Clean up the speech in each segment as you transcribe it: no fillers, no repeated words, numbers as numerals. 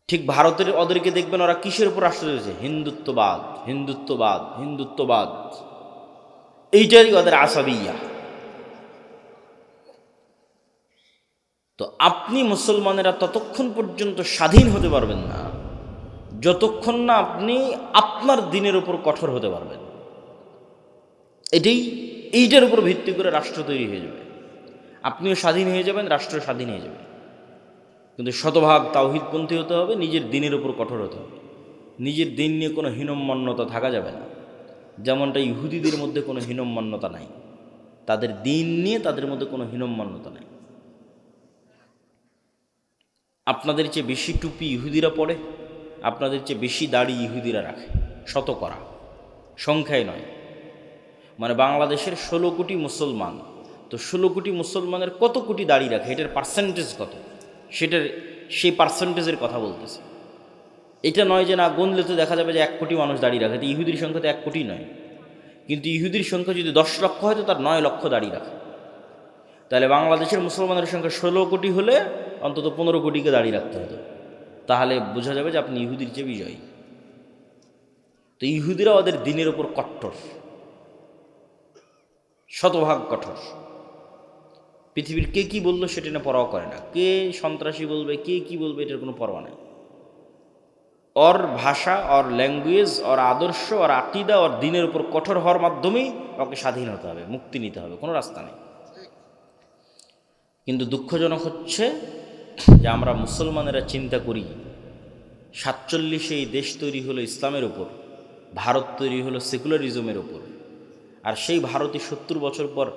ঠিক ভারতের ওদেরকে দেখবেন ওরা কিসের উপর রাষ্ট্র চলেছে? হিন্দুত্ববাদ, হিন্দুত্ববাদ, হিন্দুত্ববাদ, এইটারই ওদের আসাবিয়া। তো আপনি মুসলমানেরা ততক্ষণ পর্যন্ত স্বাধীন হতে পারবেন না যতক্ষণ না আপনি আপনার দিনের উপর কঠোর হতে পারবেন। এইটার উপর ভিত্তি করে রাষ্ট্র তৈরি হয়ে যাবে। আপনিও স্বাধীন হয়ে যাবেন, রাষ্ট্র স্বাধীন হয়ে যাবে। কিন্তু শতভাগ তাওহীদপন্থী হতে হবে, নিজের দিনের উপর কঠোর হতে হবে। নিজের দিন নিয়ে কোনো হীনম্মন্যতা থাকা যাবে না, যেমনটা ইহুদিদের মধ্যে কোনো হীনম্মন্যতা নাই। তাদের দিন নিয়ে তাদের মধ্যে কোনো হীনম্মন্যতা নাই। আপনাদের চেয়ে বেশি টুপি ইহুদিরা পড়ে, আপনাদের চেয়ে বেশি দাড়ি ইহুদিরা রাখে, শতকরা, সংখ্যায় নয়। মানে বাংলাদেশের 16 কোটি মুসলমান, তো 16 কোটি মুসলমানের কত কোটি দাড়ি রাখে, এটার পার্সেন্টেজ কত, সেই পার্সেন্টেজের কথা বলতেছে। এটা নয় যে না গুনলে তো দেখা যাবে যে 1 কোটি মানুষ দাড়ি রাখে। তো ইহুদির সংখ্যা তো 1 কোটি নয়, কিন্তু ইহুদির সংখ্যা যদি 10 লক্ষ হয় তো তার 9 লক্ষ দাড়ি রাখে। তাহলে বাংলাদেশের মুসলমানের সংখ্যা 16 কোটি হলে অন্তত 15 কোটিকে দাড়ি রাখতে হতো, তাহলে বোঝা যাবে যে আপনি ইহুদির চেয়ে বিজয়ী। তো ইহুদিরা ওদের দিনের ওপর কট্টর, শতভাগ কঠোর। পৃথিবীর কে কী বললো সেটা না পরোয়া করে না, কে সন্ত্রাসী বলবে, কে কী বলবে, এটার কোনো পরোয়া নেই। ওর ভাষা, ওর ল্যাঙ্গুয়েজ, ওর আদর্শ, ওর আকিদা, ওর দিনের উপর কঠোর হওয়ার মাধ্যমেই ওকে স্বাধীন হতে হবে, মুক্তি নিতে হবে, কোনো রাস্তা নেই। কিন্তু দুঃখজনক হচ্ছে যে আমরা মুসলমানেরা চিন্তা করি 47-এ এই দেশ তৈরি হলো ইসলামের ওপর, ভারত তৈরি হলো সেকুলারিজমের ওপর, আর সেই ভারতই 70 বছর পর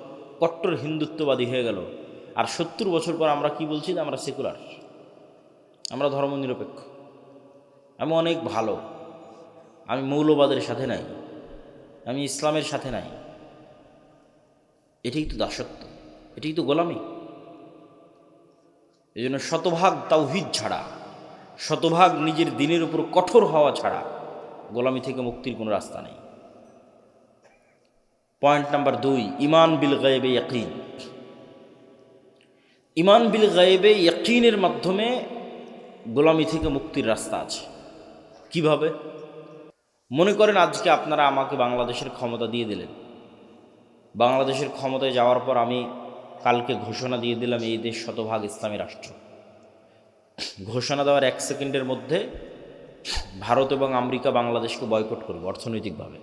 কট্টর হিন্দুত্ববাদী হয়ে গেল। আর 70 বছর পর আমরা কি বলছি? যে আমরা সেকুলার, আমরা ধর্মনিরপেক্ষ, আমি অনেক ভালো, আমি মৌলবাদের সাথে নাই, আমি ইসলামের সাথে নাই। এটাই তো দাসত্ব, এটাই তো গোলামি। এই জন্য শতভাগ তাওহীদ ছাড়া, শতভাগ নিজের দিনের উপর কঠোর হওয়া ছাড়া গোলামি থেকে মুক্তির কোনো রাস্তা নেই। পয়েন্ট নাম্বার 2, ইমান বিল গায়বে ইয়াকিন। ইমান বিল গায়বে ইয়াকিনের মাধ্যমে গোলামি থেকে মুক্তির রাস্তা আছে। কিভাবে? মনে করেন আজকে আপনারা আমাকে বাংলাদেশের ক্ষমতা দিয়ে দিলেন, বাংলাদেশের ক্ষমতায় যাওয়ার পর আমি কালকে ঘোষণা দিয়ে দিলাম এই দেশ শতভাগ ইসলামী রাষ্ট্র। ঘোষণা দেওয়ার 1 সেকেন্ডের মধ্যে ভারত এবং আমেরিকা বাংলাদেশকে বয়কট করবে অর্থনৈতিকভাবে।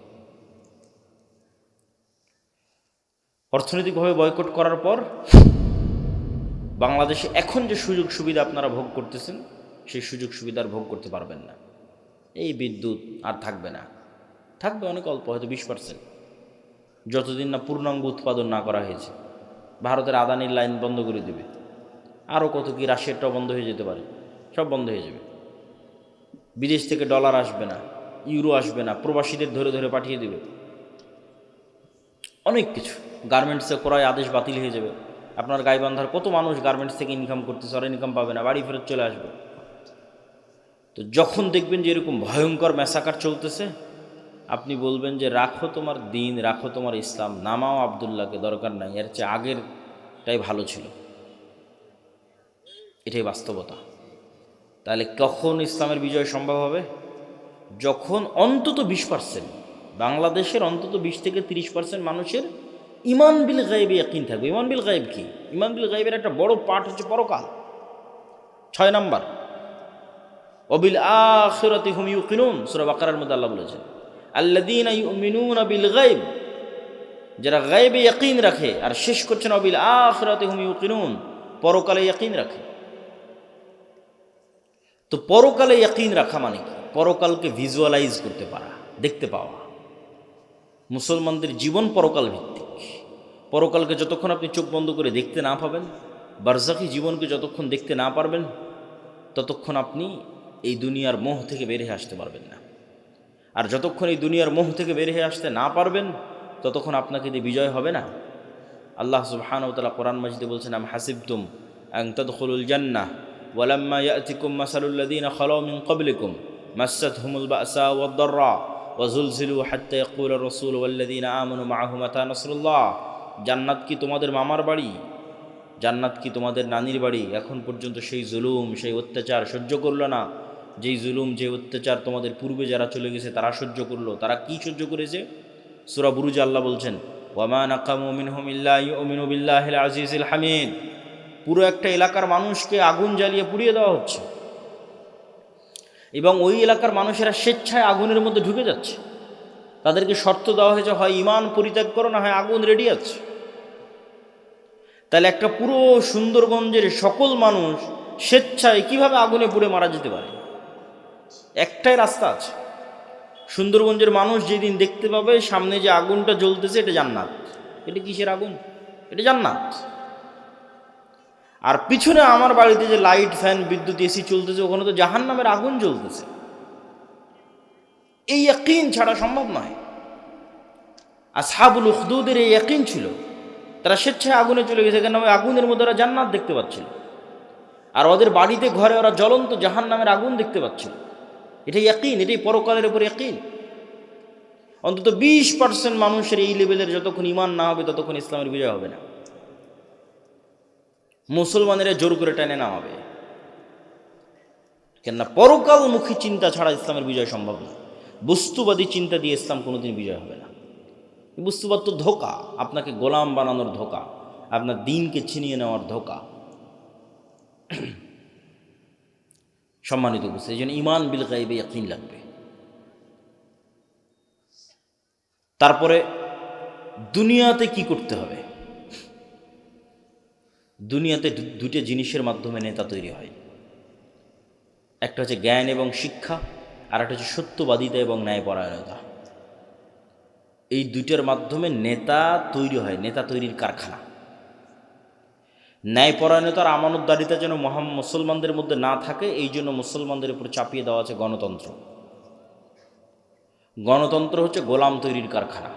অর্থনৈতিকভাবে বয়কট করার পর বাংলাদেশে এখন যে সুযোগ সুবিধা আপনারা ভোগ করতেছেন সেই সুযোগ সুবিধা আর ভোগ করতে পারবেন না। এই বিদ্যুৎ আর থাকবে না, থাকবে অনেক অল্প, হয়তো 20%, যতদিন না পূর্ণাঙ্গ উৎপাদন না করা হয়েছে। ভারতের আদানির লাইন বন্ধ করে দেবে, আরও কত কি, রাশিয়ারটাও বন্ধ হয়ে যেতে পারে, সব বন্ধ হয়ে যাবে। বিদেশ থেকে ডলার আসবে না, ইউরো আসবে না, প্রবাসীদের ধরে ধরে পাঠিয়ে দেবে, অনেক কিছু। গার্মেন্টসে ক্রয় আদেশ বাতিল হয়ে যাবে। আপনার গাইবান্ধার কত মানুষ গার্মেন্টস থেকে ইনকাম করতেছে, ওরা ইনকাম পাবে না, বাড়ি ফেরত চলে আসবে। তো যখন দেখবেন যে এরকম ভয়ঙ্কর ম্যাসাকার চলতেছে, আপনি বলবেন যে রাখো তোমার দিন, রাখো তোমার ইসলাম, নামাও আবদুল্লাহকে, দরকার নাই, এর চেয়ে আগেরটাই ভালো ছিল। এটাই বাস্তবতা। তাহলে কখন ইসলামের বিজয় সম্ভব হবে? যখন অন্তত 20%, বাংলাদেশের অন্তত 20 থেকে 30% মানুষের ইমান বিল গায়বে ইয়াকিন থাকবে। ইমান বিল গায়ব কি? ইমান বিল গায়বের একটা বড় পার্ট হচ্ছে পরকাল। 6 নাম্বার, ওয়াবিল আখিরাতি হুম ইউকিনুন, সূরা বাকারার মধ্যে আল্লাহ বলেছেন আল্লাযীনা ইউমিনুনা বিল গায়ব, যারা গায়বে ইয়াকিন রাখে। আর শেষ করছেন ওয়াবিল আখিরাতি হুম ইউকিনুন, পরকালে ইয়াকিন রাখে। তো পরকালে ইয়াকিন রাখা মানে কি? পরকালকে ভিজুয়ালাইজ করতে পারা, দেখতে পাওয়া। মুসলমানদের জীবন পরকাল ভিত্তিক। পরকালকে যতক্ষণ আপনি চোখ বন্ধ করে দেখতে না পাবেন, বারজাখী জীবনকে যতক্ষণ দেখতে না পারবেন, ততক্ষণ আপনি এই দুনিয়ার মোহ থেকে বের হয়ে আসতে পারবেন না। আর যতক্ষণ এই দুনিয়ার মোহ থেকে বের হয়ে আসতে না পারবেন, ততক্ষণ আপনাকে দিয়ে বিজয় হবে না। আল্লাহ সুবহানাহু ওয়া তাআলা কোরআন মাজিদে বলছেন, আম হাসিবতুম আন তাদখুলুল জান্নাহ ওয়ালাম্মা ইয়াতিকুম মাসালুল লাযীনা খালাউ মিন ক্বাবলিকুম মাসসাতহুমুল বা'সা ওয়াদ-দাররা ওয়াজুলজিলু হাত্তা ইয়াকুলা রাসূলু ওয়াল্লাযীনা আমানু মা'আহু মাতা নাসরুল্লাহ। জান্নাত কি তোমাদের মামার বাড়ি? জান্নাত কি তোমাদের নানির বাড়ি? এখন পর্যন্ত সেই জুলুম, সেই অত্যাচার সহ্য করল না, যেই জুলুম, যে অত্যাচার তোমাদের পূর্বে যারা চলে গেছে তারা সহ্য করলো, তারা কি সহ্য করেছে? সূরা বুরুজে আল্লাহ বলছেন, ওয়ামা নাকামু মিনহুম ইল্লা ইউমিনু বিল্লাহিল আজিজিল হামিদ। পুরো একটা এলাকার মানুষকে আগুন জ্বালিয়ে পুড়িয়ে দেওয়া হচ্ছে, এবং ওই এলাকার মানুষেরা স্বেচ্ছায় আগুনের মধ্যে ঢুকে যাচ্ছে। তাদেরকে শর্ত দেওয়া হয়েছে, হয় ইমান পরিত্যাগ করো, না হয় আগুন রেডি আছে। তাহলে একটা পুরো সুন্দরগঞ্জের সকল মানুষ স্বেচ্ছায় কিভাবে আগুনে পুড়ে মারা যেতে পারে? একটাই রাস্তা আছে। সুন্দরগঞ্জের মানুষ যেদিন দেখতে পাবে সামনে যে আগুনটা জ্বলতেছে, এটা জান্নাত। এটা কিসের আগুন? এটা জান্নাত। আর পিছনে আমার বাড়িতে যে লাইট, ফ্যান, বিদ্যুৎ, এসি চলতেছে, ওখানে তো জাহান্নামের আগুন জ্বলতেছে। এই ইয়াকিন ছাড়া সম্ভব নয়। আসহাবুল উখদুদের এই ইয়াকিন ছিল, তারা স্বেচ্ছায় আগুনে চলে গেছে, কেন? ওই আগুনের মধ্যে ওরা জান্নাত দেখতে পাচ্ছিল, আর ওদের বাড়িতে ঘরে ওরা জ্বলন্ত জাহান্নামের আগুন দেখতে পাচ্ছিল। এটাই ইয়াকিন, এটাই পরকালের উপর ইয়াকিন। অন্তত 20% মানুষের এই লেভেলের যতক্ষণ ইমান না হবে ততক্ষণ ইসলামের বিজয় হবে না। মুসলমানেরা জোর করে টেনে নামাবে, কেননা পরকালমুখী চিন্তা ছাড়া ইসলামের বিজয় সম্ভব না। বস্তুবাদী চিন্তা দিয়ে ইসলাম কোনোদিন বিজয় হবে না। বস্তুবাদ তো ধোঁকা, আপনাকে গোলাম বানানোর ধোঁকা, আপনার দিনকে ছিনিয়ে নেওয়ার ধোঁকা। সম্মানিত বুঝছে, এই জন্য ইমান বিল গায়বে ইয়াকিন লাগবে। তারপরে দুনিয়াতে কি করতে হবে? দুনিয়াতে দুটো জিনিসের মাধ্যমে নেতা তৈরি হয়। একটা হচ্ছে জ্ঞান এবং শিক্ষা, আর একটা হচ্ছে সত্যবাদিতা এবং ন্যায়পরায়ণতা। এই দুইটার মাধ্যমে নেতা তৈরি হয়, নেতা তৈরির কারখানা। ন্যায়পরায়ণতার আমানতদারিতা যেন মুসলমানদের মধ্যে না থাকে, এই জন্য মুসলমানদের উপর চাপিয়ে দেওয়া আছে গণতন্ত্র। গণতন্ত্র হচ্ছে গোলাম তৈরির কারখানা।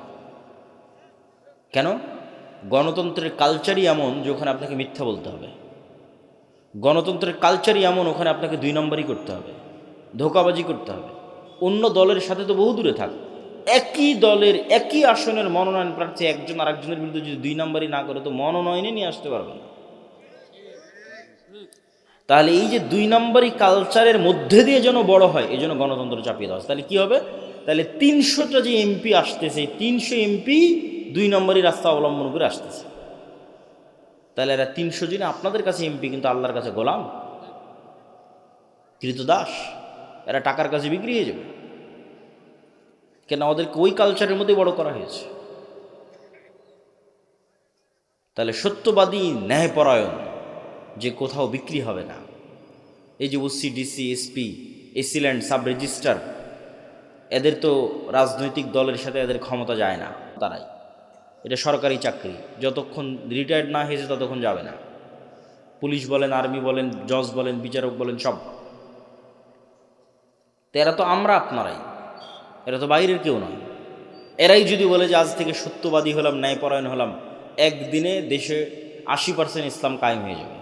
কেন? গণতন্ত্রের কালচারই এমন যে ওখানে আপনাকে মিথ্যা বলতে হবে। গণতন্ত্রের কালচারই এমন, ওখানে আপনাকে 2 নম্বরই করতে হবে, ধোঁকাবাজি করতে হবে। অন্য দলের সাথে তো বহু দূরে থাক, একই দলের একই আসনের মনোনয়ন প্রার্থী একজন আরেকজনের বিরুদ্ধে যদি 2 নম্বরই না করে, তো মনোনয়নে নিয়ে আসতে পারবে না। তাহলে এই যে 2 নম্বরই কালচারের মধ্যে দিয়ে যেন বড় হয়, এই জন্য গণতন্ত্র চাপিয়ে দেওয়া। তাহলে কি হবে? তাহলে 300টা যে এমপি আসতেছে, 300 এমপি 2 নম্বরই রাস্তা অবলম্বন করে আসতেছে। তাহলে এরা 300 জন আপনাদের কাছে এমপি, কিন্তু আল্লাহর কাছে গোলাম, কৃতদাস। এরা টাকার কাছে বিক্রি হয়ে যাবে, কেন? ওদেরকে ওই কালচারের মধ্যে বড় করা হয়েছে। তাহলে সত্যবাদী, ন্যায়পরায়ণ, যে কোথাও বিক্রি হবে না। এই যে OC, DC, SP, AC land, sub registrar, এদের তো রাজনৈতিক দলের সাথে এদের ক্ষমতা যায় না। তারাই, এটা সরকারি চাকরি, যতক্ষণ রিটায়ার্ড না হয়েছে ততক্ষণ যাবে না। পুলিশ বলেন, আর্মি বলেন, জজ বলেন, বিচারক বলেন, সব। তো এরা তো আমরা আপনারাই, এরা তো বাইরের কেউ নয়। এরাই যদি বলে যে আজ থেকে সত্যবাদী হলাম, ন্যায়পরায়ণ হলাম, একদিনে দেশে 80% ইসলাম কায়েম হয়ে যাবে।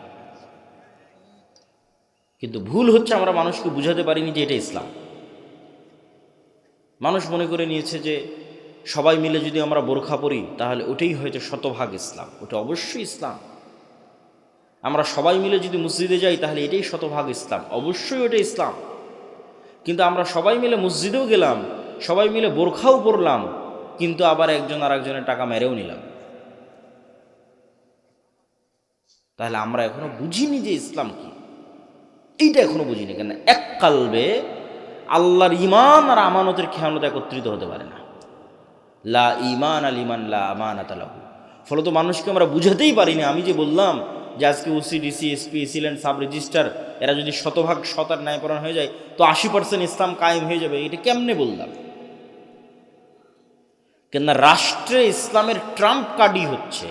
কিন্তু ভুল হচ্ছে, আমরা মানুষকে বুঝাতে পারিনি যে এটা ইসলাম। মানুষ মনে করে নিয়েছে যে সবাই মিলে যদি আমরা বোরখা পরি তাহলে ওটাই হয়তো শতভাগ ইসলাম। ওটা অবশ্যই ইসলাম। আমরা সবাই মিলে যদি মসজিদে যাই তাহলে এটাই শতভাগ ইসলাম, অবশ্যই ওটা ইসলাম। কিন্তু আমরা সবাই মিলে মসজিদেও গেলাম, সবাই মিলে বোরখাও পরলাম, কিন্তু আবার একজন আর একজনের টাকা মেরেও নিলাম। তাহলে আমরা এখনো বুঝিনি যে ইসলাম কি, এইটা এখনো বুঝিনি। কেন? এক কালবে আল্লাহর ইমান আর আমানতের খেয়ানত একত্রিত হতে পারে না। লা ইমান আল ইমান লা আমানাত লাহু। ফলত মানুষকে আমরা বুঝাতেই পারিনি। আমি যে বললাম যে আজকে OC, DC, SP, AC land, sub registrar, এরা যদি শতভাগ সৎ আর ন্যায়পরায়ণ হয়ে যায় তো 80% ইসলাম কায়েম হয়ে যাবে, এটা কেমনে বললাম? কেননা রাষ্ট্রে ইসলামের ট্রাম্প কার্ডই হচ্ছে,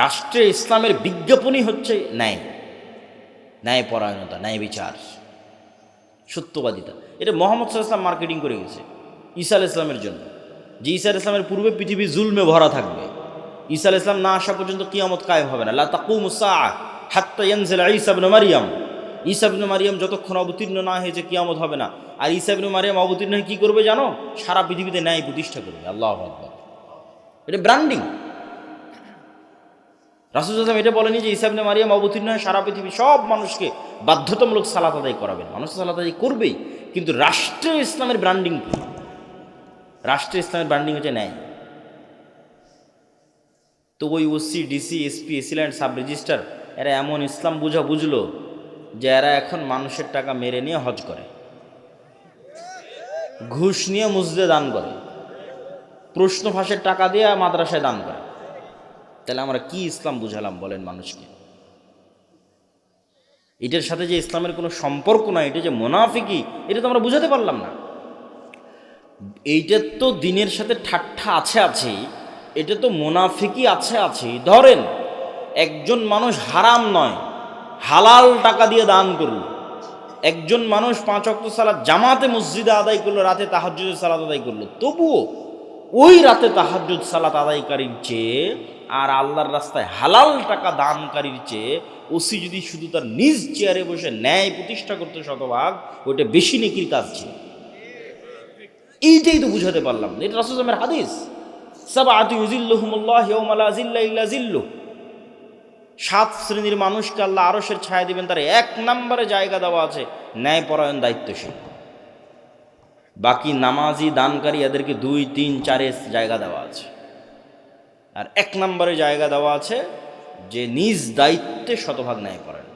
রাষ্ট্রে ইসলামের বিজ্ঞাপনই হচ্ছে ন্যায়, ন্যায়পরায়ণতা, ন্যায় বিচার, সত্যবাদিতা। এটা মোহাম্মদ সাল্লাল্লাহু আলাইহি ওয়াসাল্লাম মার্কেটিং করে গেছে ঈসা আলাইহিস সালামের জন্য, যে ঈসা আলাইহিস সালামের পূর্বে পৃথিবী জুলমে ভরা থাকবে। ঈসা আলাইহিস সালাম না আসা পর্যন্ত কিয়ামত কায়েম হবে না। লা তাকুমুস সাআহ হাত্তা ইয়ানজিল ঈসা ইবনে মারইয়াম। ঈসা ইবনে মারইয়াম যতক্ষণ অবতীর্ণ না হয়েছে কিয়ামত হবে না। আর ঈসা ইবনে মারইয়াম অবতীর্ণ হয়ে কী করবে জানো? সারা পৃথিবীতে ন্যায় প্রতিষ্ঠা করবে। আল্লাহু আকবার। এটা ব্র্যান্ডিং। রাসূল সাল্লাল্লাহু আলাইহি ওয়াসাল্লাম এটা বলেনি যে ঈসা ইবনে মারিয়াম অবতীর্ণ হয়ে সারা পৃথিবী সব মানুষকে বাধ্যতামূলক সালাত আদায় করাবেন। মানুষ সালাত আদায় করবেই, কিন্তু রাষ্ট্রীয় ইসলামের ব্র্যান্ডিং কি? রাষ্ট্রীয় ইসলামের ব্র্যান্ডিং হচ্ছে ন্যায়। তো ওই OC, DC, SP, AC land, sub registrar এরা এমন ইসলাম বুঝলো যে এরা এখন মানুষের টাকা মেরে নিয়ে হজ করে, ঘুষ নিয়ে মসজিদে দান করে, প্রশ্ন ফাঁসের টাকা দিয়ে মাদ্রাসায় দান করে। তাহলে আমরা কি ইসলাম বুঝালাম বলেন মানুষকে? এটার সাথে যে ইসলামের কোনো সম্পর্ক নাই, এটা যে মুনাফিকি, এটা তো আমরা বুঝাতে পারলাম না। এইটার তো দিনের সাথে ঠাট্টা আছে, এটা তো মুনাফিকি আছে। ধরেন একজন মানুষ হারাম নয় হালাল টাকা দিয়ে দান করল, একজন মানুষ 5 ওয়াক্ত সালাত জামাতে মসজিদে আদায় করলো, রাতে তাহাজ্জুদের সালাত আদায় করলো, তবুও ওই রাতে তাহাজ্জুদ সালাত আদায়কারীর চেয়ে আর আল্লাহর রাস্তায় হালাল টাকা দানকারীর চেয়ে ওসি যদি শুধু তার নিজ চেয়ারে বসে ন্যায় প্রতিষ্ঠা করতে শতভাগ, ওইটা বেশি নেকির কাজ ছিল। এইটাই তো বুঝাতে পারলাম না। এটা রাসূল সাল্লাল্লাহু আলাইহি ওয়াসাল্লামের হাদিস, সাবআতু ইউযিল্লুহুমুল্লাহু ইয়াওমা লা যিল্লা ইল্লা যিল্লুহ। 7 শ্রেণীর মানুষকে আল্লাহ আরশের ছায়া দিবেন, তার 1 নম্বরে জায়গা দেওয়া আছে ন্যায়পরায়ণ দায়িত্বশীল। বাকি নামাজি দানকারী এদেরকে 2, 3, 4 জায়গা দেওয়া আছে। আর 1 নম্বরে জায়গা দেওয়া আছে যে নিজ দায়িত্বে শতভাগ ন্যায়পরায়ণ।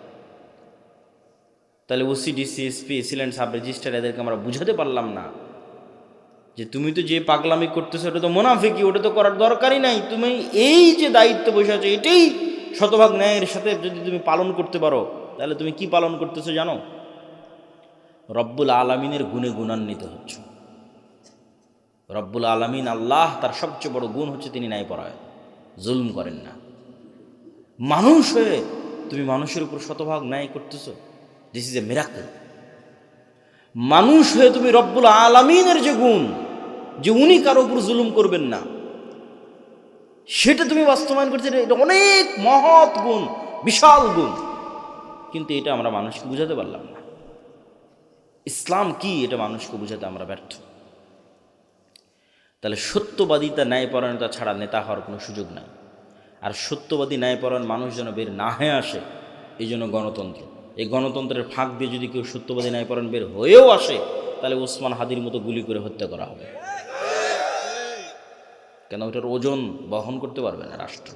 তাহলে OC, DC, SP, AC land, sub registrar এদেরকে আমরা বুঝাতে পারলাম না যে তুমি তো যে পাগলামি করতেছো ওটা তো মুনাফিকি, ওটা তো করার দরকারই নাই। তুমি এই যে দায়িত্ব বসে আছো এটাই শতভাগ ন্যায়ের সাথে যদি তুমি পালন করতে পারো, তাহলে তুমি কি পালন করতেছো জানো? রব্বুল আলামিনের গুণে গুণান্বিত হচ্ছ। রব্বুল আলামিন আল্লাহ, তার সবচেয়ে বড় গুণ হচ্ছে তিনি ন্যায়পরায়ণ, জুলম করেন না। মানুষ হয়ে তুমি মানুষের উপর শতভাগ ন্যায় করতেছো, দিস ইজ এ মিরাকল। মানুষ হয়ে তুমি রব্বুল আলামিনের যে গুণ, যে উনি কারো উপর জুলুম করবেন না, সেটা তুমি বাস্তবায়ন করতে, এটা অনেক মহৎ গুণ, বিশাল গুণ। কিন্তু এটা আমরা মানুষকে বুঝাতে পারলাম না। ইসলাম কি এটা মানুষকে বুঝাতে আমরা ব্যর্থ। তাহলে সত্যবাদিতা, ন্যায়পরায়ণতা ছাড়া নেতা হওয়ার কোনো সুযোগ নাই। আর সত্যবাদী ন্যায়পরায়ণ মানুষ যেন বের না হয়ে আসে, এই জন্য গণতন্ত্র। এই গণতন্ত্রের ফাঁক দিয়ে যদি কেউ সত্যবাদী ন্যায়পরায়ণ বের হয়েও আসে, তাহলে ওসমান হাদির মতো গুলি করে হত্যা করা হবে। কেন? ওটার ওজন বহন করতে পারবে না রাষ্ট্র।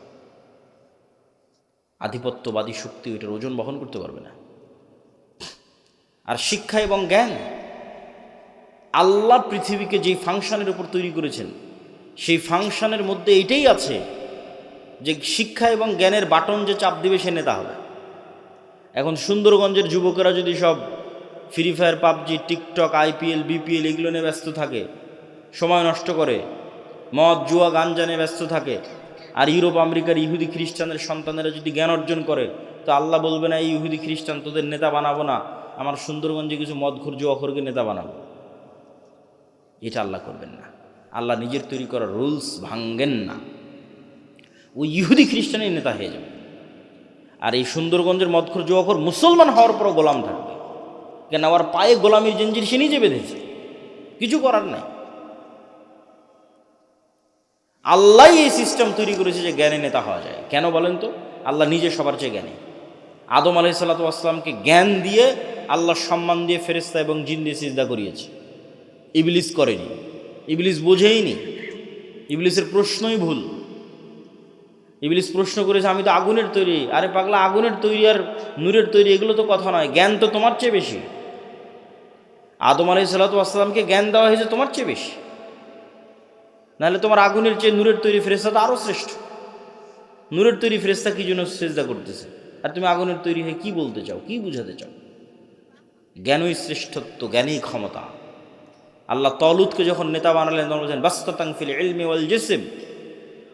আধিপত্যবাদী শক্তি ওইটার ওজন বহন করতে পারবে না। আর শিক্ষা এবং জ্ঞান, আল্লাহ পৃথিবীকে যেই ফাংশনের উপর তৈরি করেছেন, সেই ফাংশনের মধ্যে এইটাই আছে যে শিক্ষা এবং জ্ঞানের বাটন যে চাপ দিবে সে নেতা হবে। এখন সুন্দরগঞ্জের যুবকেরা যদি সব free fire, PUBG, TikTok, IPL, BPL এগুলো নিয়ে ব্যস্ত থাকে, সময় নষ্ট করে, মদ, জুয়া, গাঞ্জা নিয়ে ব্যস্ত থাকে, আর ইউরোপ আমেরিকার ইহুদি খ্রিস্টানের সন্তানেরা যদি জ্ঞান অর্জন করে, তো আল্লাহ বলবে না এই ইহুদি খ্রিস্টান তোদের নেতা বানাবো না, আমার সুন্দরগঞ্জে কিছু মদখোর, জুয়াখোরকে নেতা বানাবো। এটা আল্লাহ করবেন না। আল্লাহ নিজের তৈরি করা রুলস ভাঙ্গেন না। ওই ইহুদি খ্রিস্টানের নেতা হয়ে যাবে। আর এই সুন্দরগঞ্জের মদখোর, জুয়াখোর মুসলমান হওয়ার পরও গোলাম থাকবে। কেন? আমার পায়ে গোলামির জঞ্জির সে নিজে বেঁধেছে, কিছু করার নাই। আল্লাহ এই সিস্টেম তৈরি করেছে যে জ্ঞানে নেতা হওয়া যায়। কেন বলেন তো? আল্লাহ নিজে সবার চেয়ে জ্ঞানী। আদম আলাইহিস সালাতু ওয়াস সালামকে জ্ঞান দিয়ে আল্লাহ সম্মান দিয়ে ফেরেশতা এবং জিন দিয়ে সিজদা করিয়েছে। ইবলিস করেনি, ইবলিস বোঝেইনি, ইবলিসের প্রশ্নই ভুল। ইবলিস প্রশ্ন করেছে আমি তো আগুনের তৈরি। আরে পাগলা, আগুনের তৈরি আর নূরের তৈরি এগুলো তো কথা নয়, জ্ঞান তো তোমার চেয়ে বেশি। আদম আলাইহিস সালাতু ওয়াস সালামকে জ্ঞান দেওয়া হয়েছে তোমার চেয়ে বেশি, নাহলে তোমার আগুনের চেয়ে নূরের তৈরি ফেরেশতা তো আরও শ্রেষ্ঠ। নূরের তৈরি ফেরেশতা কি জন্য সিজদা করতেছে, আর তুমি আগুনের তৈরি হয়ে কি বলতে চাও, কি বুঝাতে চাও? জ্ঞানই শ্রেষ্ঠত্ব, জ্ঞানই ক্ষমতা। আল্লাহ তলুতকে যখন নেতা বানালেন তখন বলছেন বাসতাতাং ফিল ইলমি ওয়াল জিসম,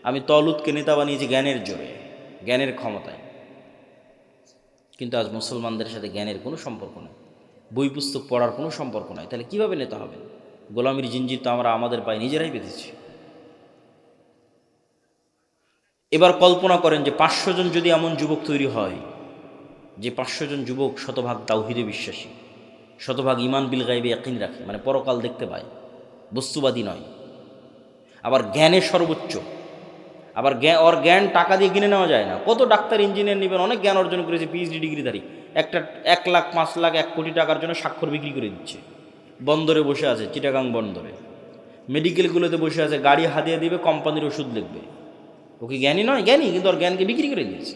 আমি তলুতকে নেতা বানিয়েছি জ্ঞানের জোরে, জ্ঞানের ক্ষমতায়। কিন্তু আজ মুসলমানদের সাথে জ্ঞানের কোনো সম্পর্ক নেই, বই পুস্তক পড়ার কোনো সম্পর্ক নাই। তাহলে কীভাবে নেতা হবে? গোলামির জিঞ্জির তো আমরা আমাদের পায়ে নিজেরাই বেঁধেছি। এবার কল্পনা করেন যে 500 জন যদি এমন যুবক তৈরি হয়, যে 500 জন যুবক শতভাগ তাওহীদে বিশ্বাসী, শতভাগ ঈমান বিল গায়বে ইয়াকিন রাখে, মানে পরকাল দেখতে পায়, বস্তুবাদী নয়, আবার জ্ঞানে সর্বোচ্চ, আবার ওর জ্ঞান টাকা দিয়ে কিনে নেওয়া যায় না। কত ডাক্তার ইঞ্জিনিয়ার নেবেন, অনেক জ্ঞান অর্জন করেছে, পিএইচডি ডিগ্রিধারী, একটা 1 লাখ 5 লাখ 1 কোটি টাকার জন্য স্বাক্ষর বিক্রি করে দিচ্ছে। বন্দরে বসে আছে, চিটাগাং বন্দরে, মেডিকেলগুলোতে বসে আছে, গাড়ি হাতিয়ে দিবে, কোম্পানির ওষুধ লিখবে। ও কি জ্ঞানী নয়? জ্ঞানী, কিন্তু ওর জ্ঞানকে বিক্রি করে দিয়েছে,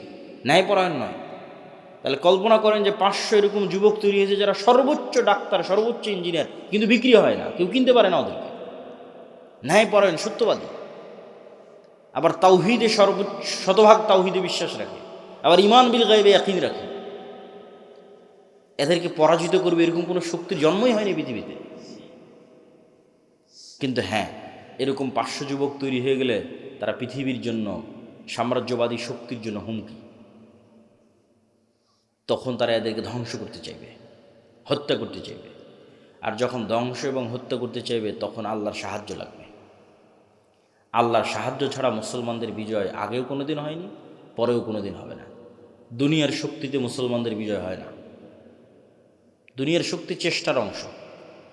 ন্যায়পরায়ণ নয়। তাহলে কল্পনা করেন যে 500 এরকম যুবক তৈরি হয়েছে যারা সর্বোচ্চ ডাক্তার, সর্বোচ্চ ইঞ্জিনিয়ার, কিন্তু বিক্রি হয় না, কেউ কিনতে পারে না ওদেরকে। ন্যায়পরায়ণ, সত্যবাদী, আবার তাওহীদে শতভাগ তাওহীদে বিশ্বাস রাখে, আবার ঈমান বিল গায়বে ইয়াকিন রাখে। এদেরকে পরাজিত করবে এরকম কোনো শক্তির জন্মই হয়নি পৃথিবীতে। কিন্তু হ্যাঁ, এরকম 500 যুবক তৈরি হয়ে গেলে তারা পৃথিবীর জন্য, সাম্রাজ্যবাদী শক্তির জন্য হুমকি। তখন তারা এদেরকে ধ্বংস করতে চাইবে, হত্যা করতে চাইবে। আর যখন ধ্বংস এবং হত্যা করতে চাইবে, তখন আল্লাহর সাহায্য লাগবে। আল্লাহর সাহায্য ছাড়া মুসলমানদের বিজয় আগেও কোনো দিন হয়নি, পরেও কোনো দিন হবে না। দুনিয়ার শক্তিতে মুসলমানদের বিজয় হয় না। দুনিয়ার শক্তি চেষ্টার অংশ।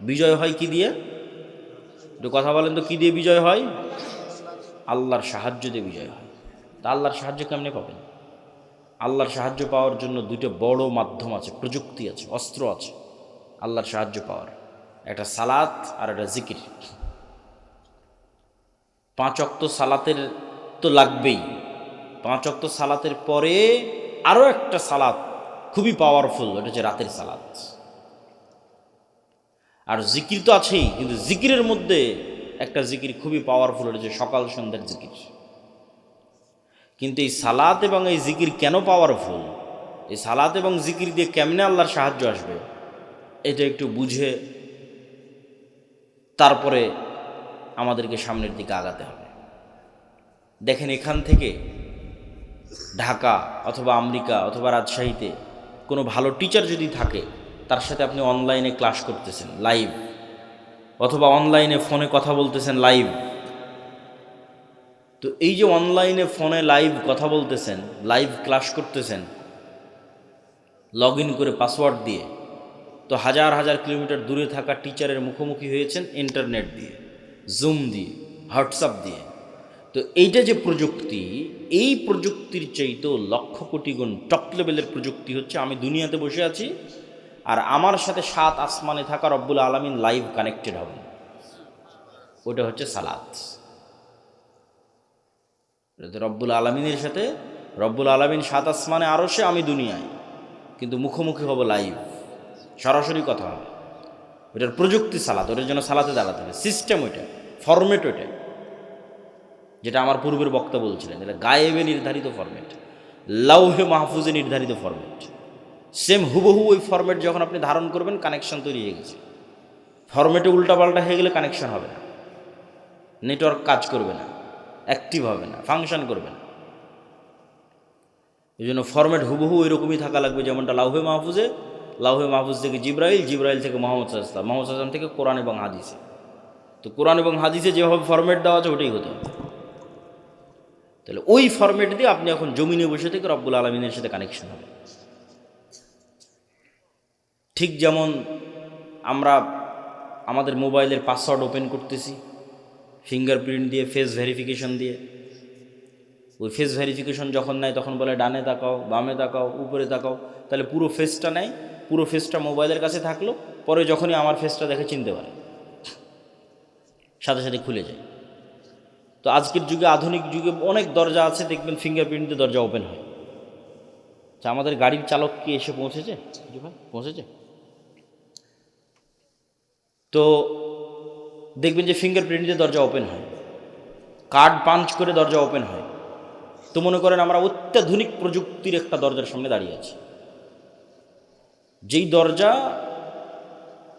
বিজয় হয় কি দিয়ে? একটু কথা বলেন তো, কি দিয়ে বিজয় হয়? আল্লাহর সাহায্য দিয়ে বিজয় হয়। তা আল্লাহর সাহায্য কেমনে পাবেন? আল্লাহর সাহায্য পাওয়ার জন্য দুটো বড় মাধ্যম আছে, প্রযুক্তি আছে, অস্ত্র আছে আল্লাহর সাহায্য পাওয়ার। একটা সালাত আর একটা জিকির। 5 ওয়াক্ত সালাতের তো লাগবেই। 5 ওয়াক্ত সালাতের পরে আরও একটা সালাত খুবই পাওয়ারফুল, ওটা হচ্ছে রাতের সালাত। আর জিকির তো আছেই, কিন্তু জিকিরের মধ্যে একটা জিকির খুবই পাওয়ারফুল, ওটা হচ্ছে সকাল সন্ধ্যার জিকির। কিন্তু এই সালাত এবং এই জিকির কেন পাওয়ারফুল, এই সালাত এবং জিকির দিয়ে কেমনে আল্লাহর সাহায্য আসবে, এটা একটু বুঝে তারপরে আমাদেরকে সামনের দিকে আগাতে হবে। দেখেন, এখান থেকে ঢাকা অথবা আমেরিকা অথবা রাজশাহীতে কোনো ভালো টিচার যদি থাকে, তার সাথে আপনি অনলাইনে ক্লাস করতেছেন লাইভ, অথবা অনলাইনে ফোনে কথা বলতেছেন লাইভ। তো এই যে অনলাইনে ফোনে লাইভ কথা বলতেছেন, লাইভ ক্লাস করতেছেন, লগ ইন করে পাসওয়ার্ড দিয়ে, তো হাজার হাজার কিলোমিটার দূরে থাকা টিচারের মুখোমুখি হয়েছেন ইন্টারনেট দিয়ে, জুম দিয়ে, হোয়াটসঅ্যাপ দিয়ে। তো এইটা যে প্রযুক্তি, এই প্রযুক্তির চাইতেও লক্ষ কোটি গুণ টপ লেভেলের প্রযুক্তি হচ্ছে আমি দুনিয়াতে বসে আছি আর আমার সাথে 7 আসমানে থাকা রব্বুল আলামিন লাইভ কানেক্টেড হবেন। ওটা হচ্ছে সালাত। রব্বুল আলামিনের সাথে, রব্বুল আলামিন 7 আসমানে, আরশে, আমি দুনিয়ায়, কিন্তু মুখোমুখি হব লাইভ, সরাসরি কথা হবে। ওইটার প্রযুক্তি সালাত, ওটার জন্য সালাতে দাঁড়াতে হবে, সিস্টেম ওইটা, ফরম্যাট ওইটা, যেটা আমার পূর্বের বক্তা বলছিলেন, এটা গায়েবে নির্ধারিত ফরম্যাট, লাউহে মাহফুজে নির্ধারিত ফরম্যাট। সেম হুবহু ওই ফরম্যাট যখন আপনি ধারণ করবেন, কানেকশন তৈরি হয়ে গেছে। ফরম্যাটে উল্টাপাল্টা হয়ে গেলে কানেকশন হবে না, নেটওয়ার্ক কাজ করবে না, অ্যাক্টিভ হবে না, ফাংশন করবে না। এই জন্য ফরম্যাট হুবহু ওইরকমই থাকা লাগবে, যেমনটা লাউহে মাহফুজে, লাউহে মাহফুজ থেকে জিব্রাইল, জিব্রাইল থেকে মোহাম্মদ সাল্লাল্লাহু আলাইহি ওয়াসাল্লাম, মোহাম্মদ সাল্লাল্লাহু আলাইহি ওয়াসাল্লাম থেকে কোরআন এবং হাদিসে। তো কোরআন এবং হাদিসে যেভাবে ফরম্যাট দেওয়া আছে ওটাই হতে হবে। তাহলে ওই ফরম্যাট দিয়ে আপনি এখন জমিনে বসে থেকে রব্বুল আলামিনের সাথে কানেকশন হবে। ঠিক যেমন আমরা আমাদের মোবাইলের পাসওয়ার্ড ওপেন করতেছি ফিঙ্গারপ্রিন্ট দিয়ে, ফেস ভেরিফিকেশন দিয়ে। ওই ফেস ভেরিফিকেশন যখন নেয় তখন বলে ডানে তাকাও, বামে তাকাও, উপরে তাকাও, তাহলে পুরো ফেসটা নেয়, পুরো ফেসটা মোবাইলের কাছে থাকলো, পরে যখনই আমার ফেসটা দেখে চিনতে পারে, সাথে সাথে খুলে যায়। তো আজকের যুগে, আধুনিক যুগে অনেক দরজা আছে, দেখবেন ফিঙ্গারপ্রিন্ট দিয়ে দরজা ওপেন হয়। আচ্ছা, আমাদের গাড়ির চালক কি এসে পৌঁছেছে? জি ভাই, পৌঁছেছে। তো দেখবেন যে ফিঙ্গারপ্রিন্ট দিয়ে দরজা ওপেন হয়, কার্ড পাঞ্চ করে দরজা ওপেন হয়। তো মনে করেন আমরা অত্যাধুনিক প্রযুক্তির একটা দরজার সামনে দাঁড়িয়ে আছি, যেই দরজা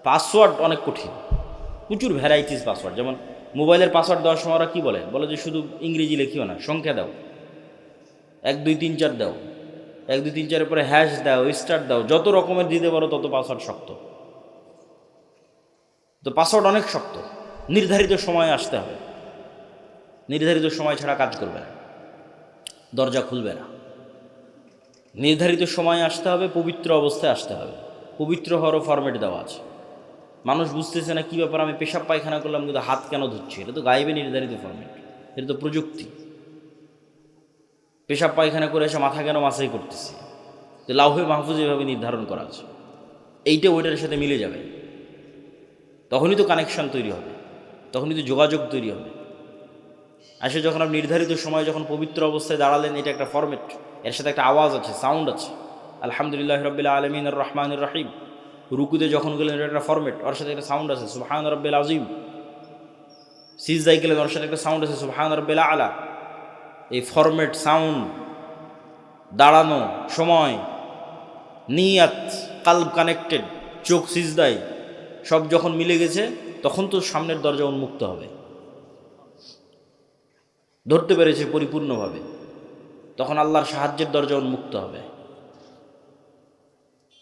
পাসওয়ার্ড অনেক কঠিন, প্রচুর ভ্যারাইটিস পাসওয়ার্ড। যেমন মোবাইলের পাসওয়ার্ড দেওয়ার সময় ওরা কী বলে যে শুধু ইংরেজি লেখিও না, সংখ্যা দাও, 1 2 3 4 দাও, 1 2 3 4 পরে হ্যাশ দাও, স্টার দাও, যত রকমের দিতে পারো তত পাসওয়ার্ড শক্ত। তো পাসওয়ার্ড অনেক শক্ত, নির্ধারিত সময়ে আসতে হবে, নির্ধারিত সময় ছাড়া কাজ করবে না, দরজা খুলবে না। নির্ধারিত সময়ে আসতে হবে, পবিত্র অবস্থায় আসতে হবে, পবিত্র হওয়ারও ফরম্যাট দেওয়া আছে। মানুষ বুঝতেছে না কী ব্যাপার, আমি পেশাব পায়খানা করলাম কিন্তু হাত কেন ধুচ্ছি, এটা তো গায়েবে নির্ধারিত ফরম্যাট, এটা তো প্রযুক্তি। পেশাব পায়খানা করে এসে মাথা কেন মাসাই করতেছি, তো লাউহে মাহফুজ এভাবে নির্ধারণ করা আছে, এইটা ওইটার সাথে মিলে যাবে, তখনই তো কানেকশন তৈরি হবে, তখনই তো যোগাযোগ তৈরি হবে। আসলে যখন আপনি নির্ধারিত সময় যখন পবিত্র অবস্থায় দাঁড়ালেন, এটা একটা ফরম্যাট, এর সাথে একটা আওয়াজ আছে, সাউন্ড আছে, আলহামদুলিল্লাহ রাব্বিল আলামিন আর রহমানির রহিম। রুকুতে যখন গেলেন, এটা একটা ফরম্যাট, ওর সাথে একটা সাউন্ড আছে, সুবহান রাব্বিল আযীম। সিজদায় গেলেন, ওর সাথে একটা সাউন্ড আছে, সুবহান রাব্বিল আলা। এই ফরম্যাট, সাউন্ড, দাঁড়ানো, সময়, নিয়াত, কালব কানেক্টেড, চোখ সিজদায়, সব যখন মিলে গেছে, তখন তো সামনের দরজা উন্মুক্ত হবে, ধরতে পেরেছে পরিপূর্ণভাবে, তখন আল্লাহর সাহায্যের দরজা উন্মুক্ত হবে,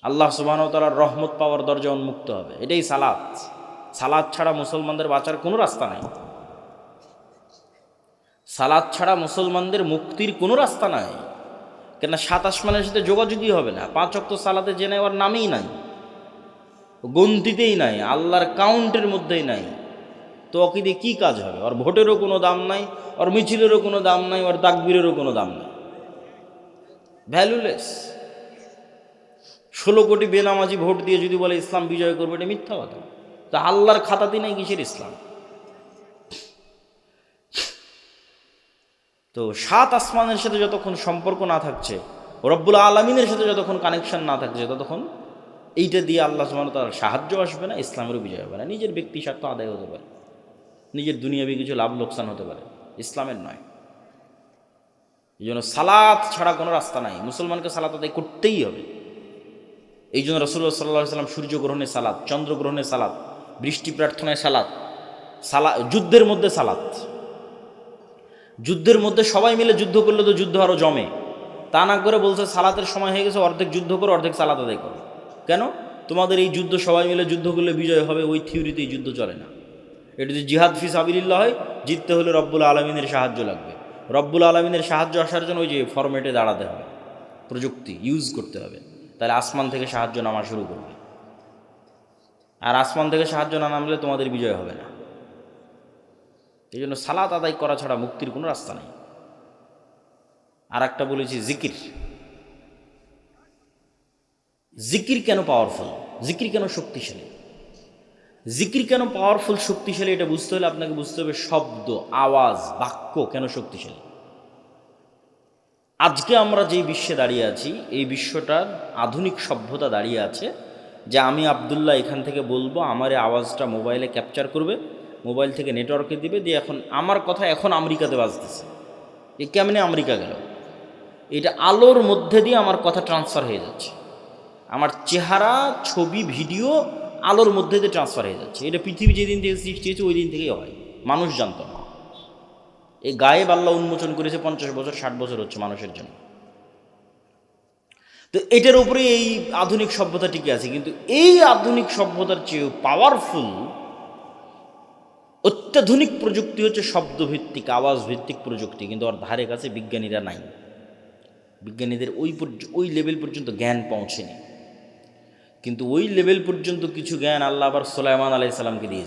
আল্লাহ সুবহানাহু ওয়া তাআলার রহমত পাওয়ার দরজা উন্মুক্ত হবে। এটাই সালাত। সালাত ছাড়া মুসলমানদের বাঁচার কোনো রাস্তা নাই। সালাত ছাড়া মুসলমানদের মুক্তির কোনো রাস্তা নাই। কেন? সাত আসমানের সাথে যোগাযোগই হবে না। 5 ওয়াক্ত সালাতে যে নেওয়ার নামেই নাই, গন্তিতেই নাই, আল্লাহর কাউন্টের মধ্যেই নাই, তো অকিদে কি কাজ হবে? ওর ভোটেরও কোনো দাম নাই, ওর মিছিলেরও কোনো দাম নাই, ওর তাকবীরেরও কোনো দাম নাই, ভ্যালুলেস। 16 কোটি বেনামাজি ভোট দিয়ে যদি বলে ইসলাম বিজয় করবে, এটা মিথ্যা কথা। তা আল্লাহর খাতাতে নাই কিসের ইসলাম? তো 7 আসমানের সাথে যতক্ষণ সম্পর্ক না থাকছে, রব্বুল আলামিনের সাথে যতক্ষণ কানেকশন না থাকছে, ততক্ষণ এইটা দিয়ে আল্লাহ সুবহানাহু ওয়া তাআলার সাহায্য আসবে না, ইসলামেরও বিজয় হবে না। নিজের ব্যক্তি স্বার্থ আদায় হতে পারে, নিজের দুনিয়াবি কিছু লাভ লোকসান হতে পারে, ইসলামের নয়। এই জন্য সালাত ছাড়া কোনো রাস্তা নাই, মুসলমানকে সালাত আদায় করতেই হবে। এই জন্য রাসূলুল্লাহ সাল্লাল্লাহু আলাইহি ওয়াসাল্লাম সূর্যগ্রহণে সালাত, চন্দ্রগ্রহণে সালাত, বৃষ্টি প্রার্থনায় সালাত, যুদ্ধের মধ্যে সালাত। যুদ্ধের মধ্যে সবাই মিলে যুদ্ধ করলে তো যুদ্ধ আরও জমে, তা না করে বলছে সালাতের সময় হয়ে গেছে, অর্ধেক যুদ্ধ করো, অর্ধেক সালাত আদায় করো। কেন? তোমাদের এই যুদ্ধ সবাই মিলে যুদ্ধ করলে বিজয় হবে, ওই থিওরিতেই যুদ্ধ চলে না। এটা যদি জিহাদ ফি সাবিলিল্লাহ হয়, জিততে হলে রব্বুল আলমিনের সাহায্য লাগবে। রব্বুল আলমিনের সাহায্য আসার জন্য ওই যে ফরম্যাটে দাঁড়াতে হবে, প্রযুক্তি ইউজ করতে হবে, তাহলে আসমান থেকে সাহায্য নামা শুরু করবে। আর আসমান থেকে সাহায্য না নামলে তোমাদের বিজয় হবে না। এই জন্য সালাত আদায় করা ছাড়া মুক্তির কোনো রাস্তা নেই। আর একটা বলেছি, জিকির। জিকির কেন পাওয়ারফুল? জিকির কেন শক্তিশালী? জিকির কেন পাওয়ারফুল, শক্তিশালী? এটা বুঝতে হলে আপনাকে বুঝতে হবে শব্দ, আওয়াজ, বাক্য কেন শক্তিশালী। আজকে আমরা যেই বিশ্বে দাঁড়িয়ে আছি, এই বিশ্বটার আধুনিক সভ্যতা দাঁড়িয়ে আছে যে আমি আবদুল্লাহ এখান থেকে বলবো, আমার এই আওয়াজটা মোবাইলে ক্যাপচার করবে, মোবাইল থেকে নেটওয়ার্কে দিবে, দিয়ে এখন আমার কথা এখন আমেরিকাতে বাজতেছে। এ কেমনে আমেরিকা গেল? এটা আলোর মধ্যে দিয়ে আমার কথা ট্রান্সফার হয়ে যাচ্ছে, আমার চেহারা, ছবি, ভিডিও আলোর মধ্যে দিয়ে ট্রান্সফার হয়ে যাচ্ছে। এটা পৃথিবী যেদিন থেকে সৃষ্টি হয়েছে ওই দিন থেকেই হয়, মানুষ জানত না। এই গায়েব আল্লাহ উন্মোচন করেছে 50 বছর 60 বছর হচ্ছে মানুষের জন্য। তো এটার উপরে এই আধুনিক সভ্যতা টিকে আছে। কিন্তু এই আধুনিক সভ্যতার চেয়েও পাওয়ারফুল অত্যাধুনিক প্রযুক্তি হচ্ছে শব্দভিত্তিক, আওয়াজ ভিত্তিক প্রযুক্তি। কিন্তু ওর ধারে কাছে বিজ্ঞানীরা নাই, বিজ্ঞানীদের ওই লেভেল পর্যন্ত জ্ঞান পৌঁছেনি। কিন্তু ওই লেভেল পর্যন্ত কিছু জ্ঞান আল্লাহ আবার সুলাইমান আলাইহিস সালামকে দিয়েছেন।